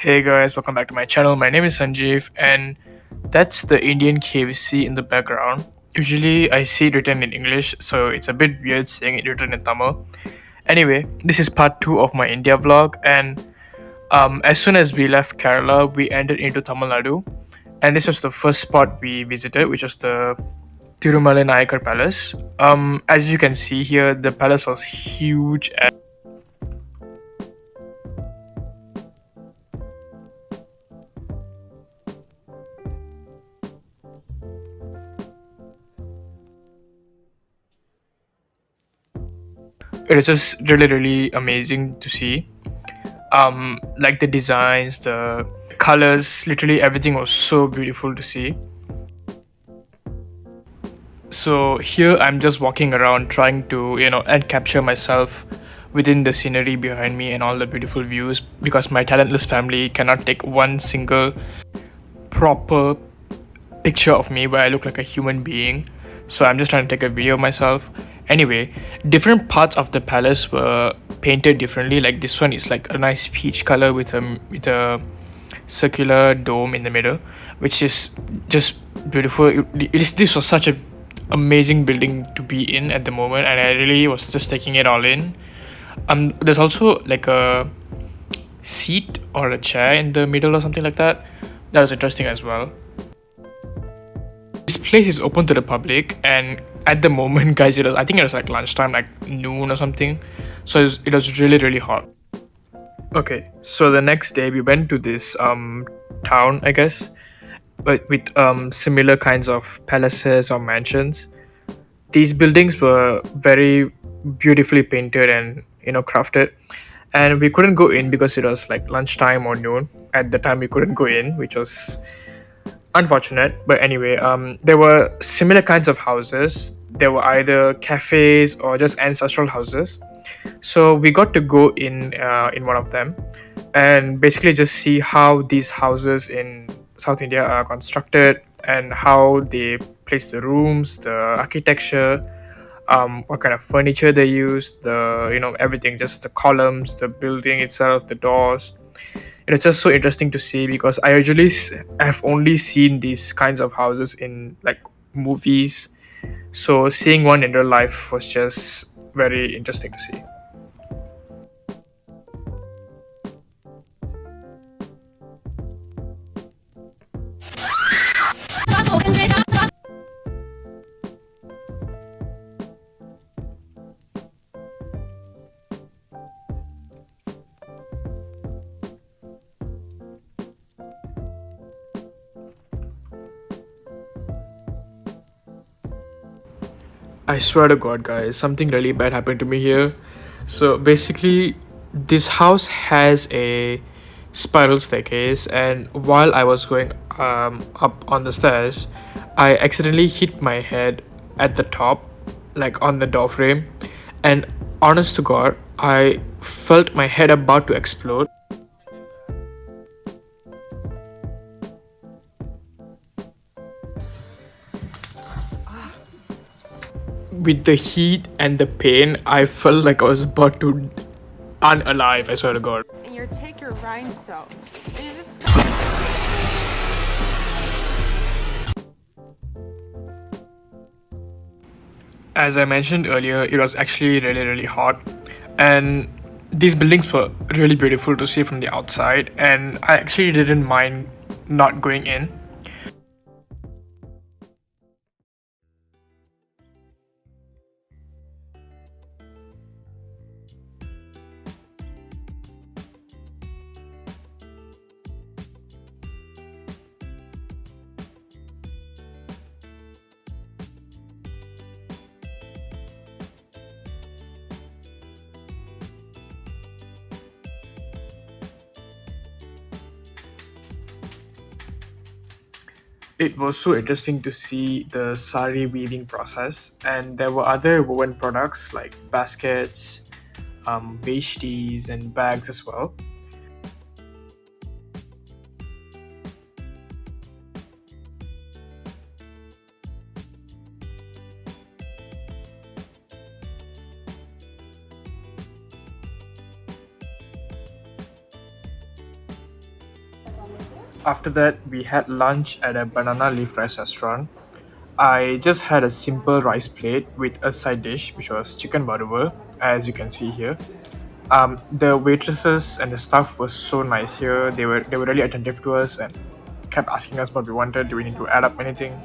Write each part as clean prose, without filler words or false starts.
Hey guys, welcome back to my channel. My name is Sanjeev, and that's the Indian KFC in the background. Usually I see it written in English, so it's a bit weird seeing it written in Tamil. Anyway, this is part 2 of my India vlog, and as soon as we left Kerala, we entered into Tamil Nadu, and this was the first spot we visited, which was the Tirumalai Nayakar Palace. As you can see here, the palace was huge. It is just really amazing to see. Like the designs, the colors, literally everything was so beautiful to see. So here I'm just walking around trying to and capture myself within the scenery behind me and all the beautiful views, because my talentless family cannot take one single proper picture of me where I look like a human being. So I'm just trying to take a video of myself. Anyway, different parts of the palace were painted differently. Like this one is like a nice peach color with a circular dome in the middle, which is just beautiful. This was such a amazing building to be in at the moment, and I really was just taking it all in. There's also like a seat or a chair in the middle or something like that. That was interesting as well. This place is open to the public, and at the moment, guys, I think it was like lunchtime, like noon or something. So it was really hot. Okay, so the next day we went to this town, I guess, but with similar kinds of palaces or mansions. These buildings were very beautifully painted and crafted, and we couldn't go in because it was like lunchtime or noon. At the time we couldn't go in, which was unfortunate. But anyway, there were similar kinds of houses. There were either cafes or just ancestral houses. So we got to go in one of them and basically just see how these houses in South India are constructed and how they place the rooms, the architecture, what kind of furniture they use, the everything, just the columns, the building itself, the doors. It's just so interesting to see, because I usually have only seen these kinds of houses in like movies. So seeing one in real life was just very interesting to see. I swear to God, guys, something really bad happened to me here. So basically, this house has a spiral staircase, and while I was going up on the stairs, I accidentally hit my head at the top, like on the door frame, and honest to God, I felt my head about to explode. With the heat and the pain, I felt like I was about to unalive, I swear to God. And take your rhinestone. And you just... As I mentioned earlier, it was actually really hot, and these buildings were really beautiful to see from the outside, and I actually didn't mind not going in. It was so interesting to see the sari weaving process, and there were other woven products like baskets, veshtis, and bags as well. After that, we had lunch at a banana leaf rice restaurant. I just had a simple rice plate with a side dish, which was chicken vadavel, as you can see here. The waitresses and the staff was so nice here. They were really attentive to us and kept asking us what we wanted. Do we need to add up anything?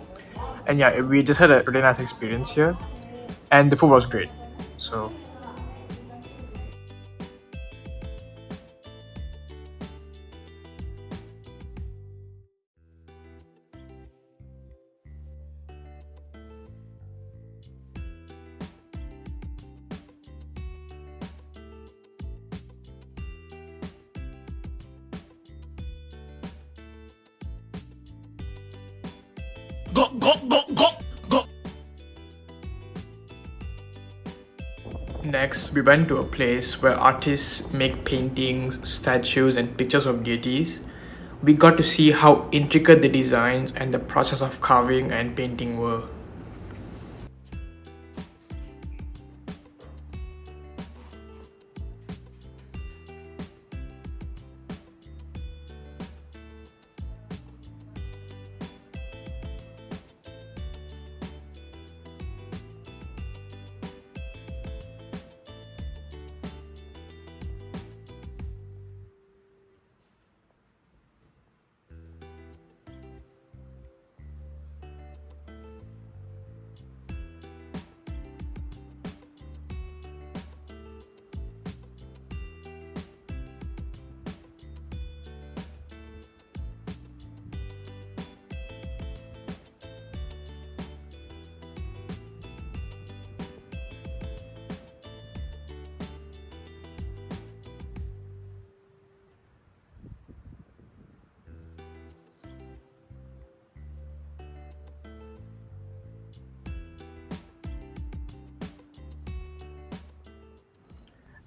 And yeah, we just had a really nice experience here, and the food was great. So next, we went to a place where artists make paintings, statues, and pictures of deities. We got to see how intricate the designs and the process of carving and painting were.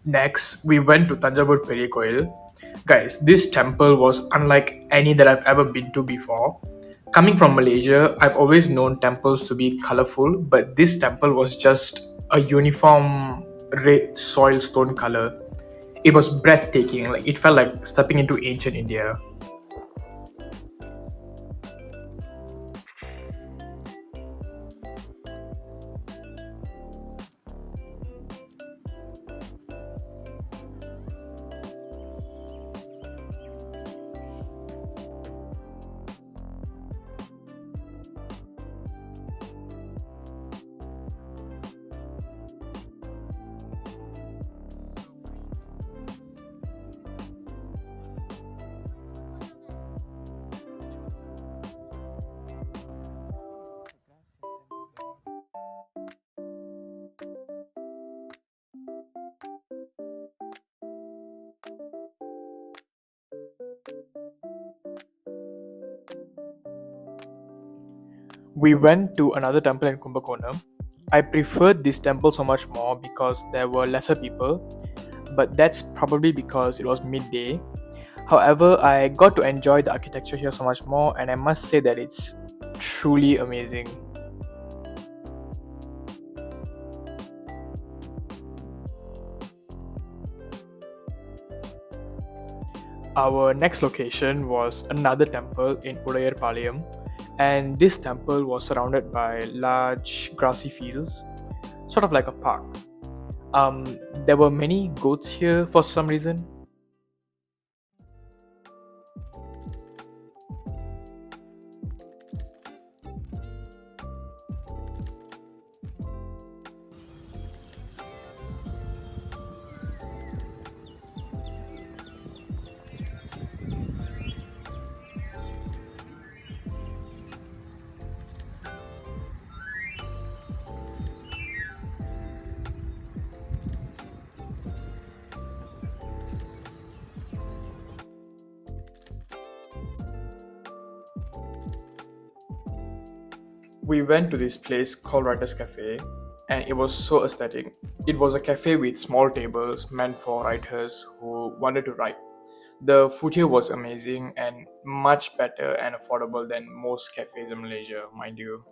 Next, we went to Thanjavur Koil. Guys, this temple was unlike any that I've ever been to before. Coming from Malaysia, I've always known temples to be colorful, but this temple was just a uniform red soil stone color. It was breathtaking, like it felt like stepping into ancient India. We went to another temple in Kumbakonam. I preferred this temple so much more because there were lesser people, but that's probably because it was midday. However, I got to enjoy the architecture here so much more, and I must say that it's truly amazing. Our next location was another temple in Udayarpalayam, and this temple was surrounded by large grassy fields, sort of like a park. There were many goats here for some reason. We went to this place called Writers Cafe, and it was so aesthetic. It was a cafe with small tables meant for writers who wanted to write. The food here was amazing and much better and affordable than most cafes in Malaysia, mind you.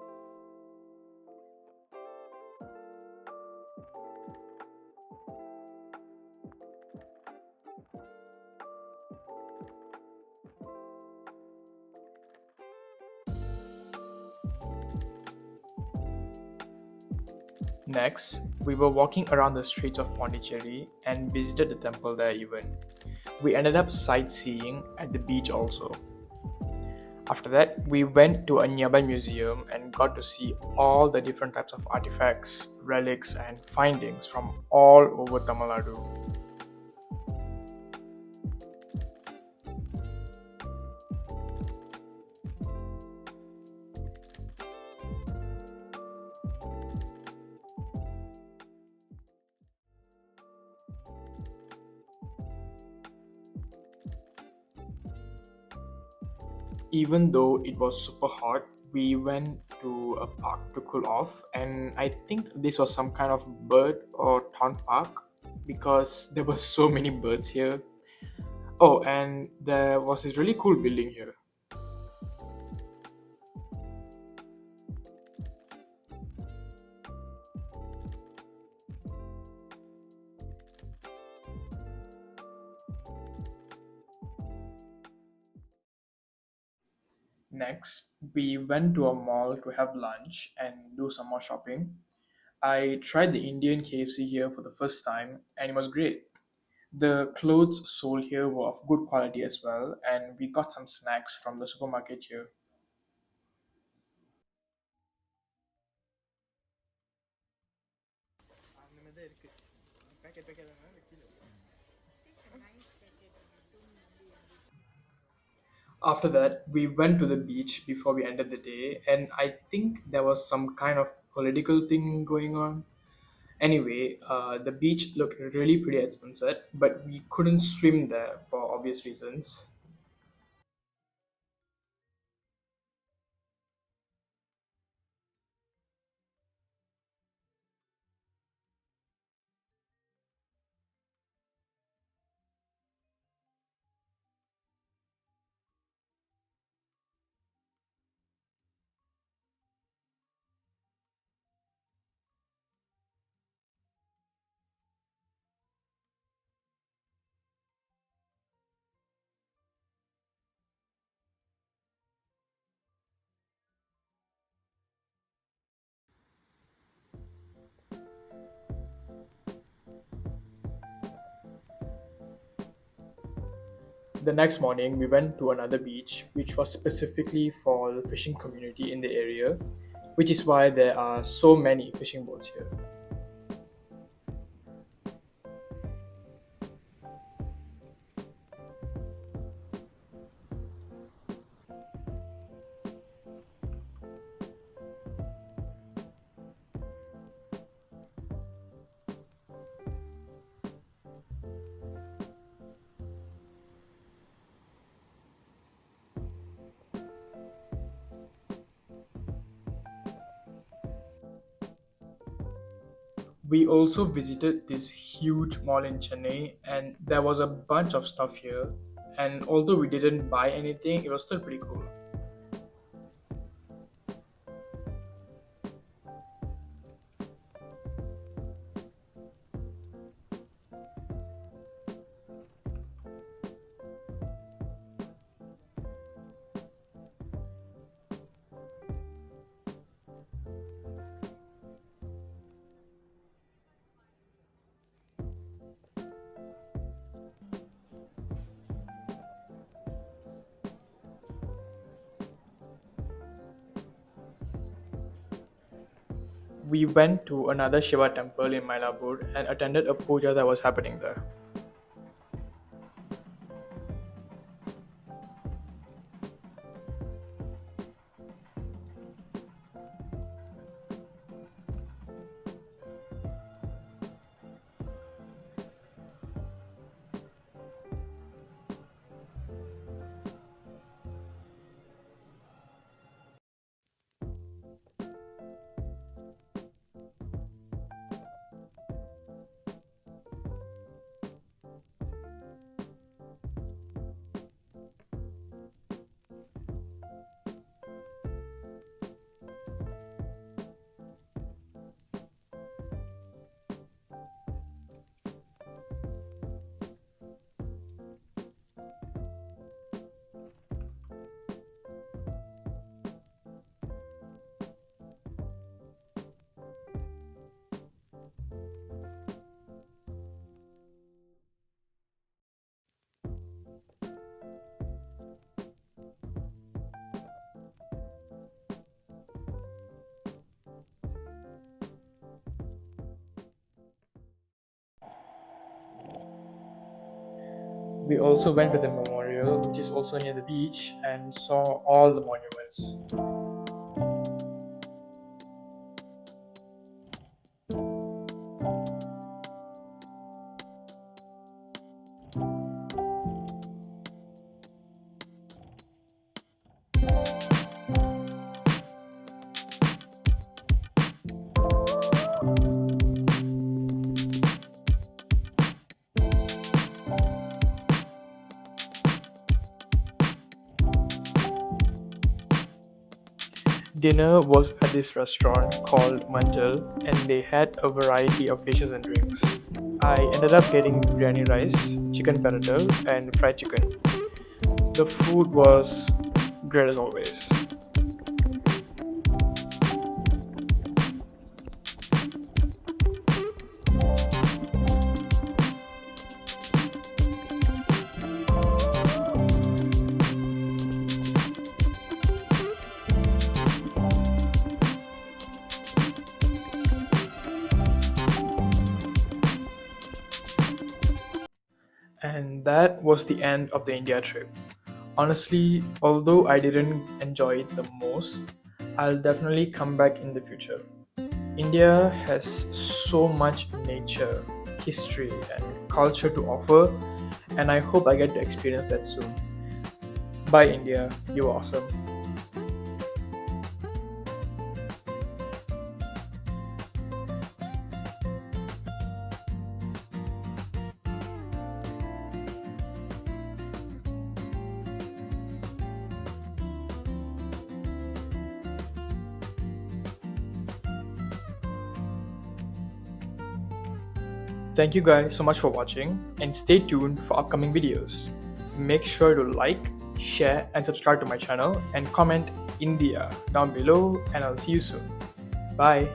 Next, we were walking around the streets of Pondicherry and visited the temple there even. We ended up sightseeing at the beach also. After that, we went to a nearby museum and got to see all the different types of artifacts, relics, and findings from all over Tamil Nadu. Even though it was super hot, we went to a park to cool off, and I think this was some kind of bird or town park because there were so many birds here. Oh, and there was this really cool building here. Next, we went to a mall to have lunch and do some more shopping. I tried the Indian KFC here for the first time, and it was great. The clothes sold here were of good quality as well, and we got some snacks from the supermarket here. After that, we went to the beach before we ended the day, and I think there was some kind of political thing going on. Anyway, the beach looked really pretty at sunset, but we couldn't swim there for obvious reasons. The next morning, we went to another beach, which was specifically for the fishing community in the area, which is why there are so many fishing boats here. We also visited this huge mall in Chennai, and there was a bunch of stuff here. And although we didn't buy anything, it was still pretty cool. We went to another Shiva temple in Mylapore and attended a puja that was happening there. We also went to the memorial, which is also near the beach, and saw all the monuments. Dinner was at this restaurant called Manjal, and they had a variety of dishes and drinks. I ended up getting biryani rice, chicken paratha, and fried chicken. The food was great as always. And that was the end of the India trip. Honestly, although I didn't enjoy it the most, I'll definitely come back in the future. India has so much nature, history, and culture to offer, and I hope I get to experience that soon. Bye, India. You're awesome. Thank you guys so much for watching, and stay tuned for upcoming videos. Make sure to like, share, and subscribe to my channel, and comment India down below, and I'll see you soon. Bye.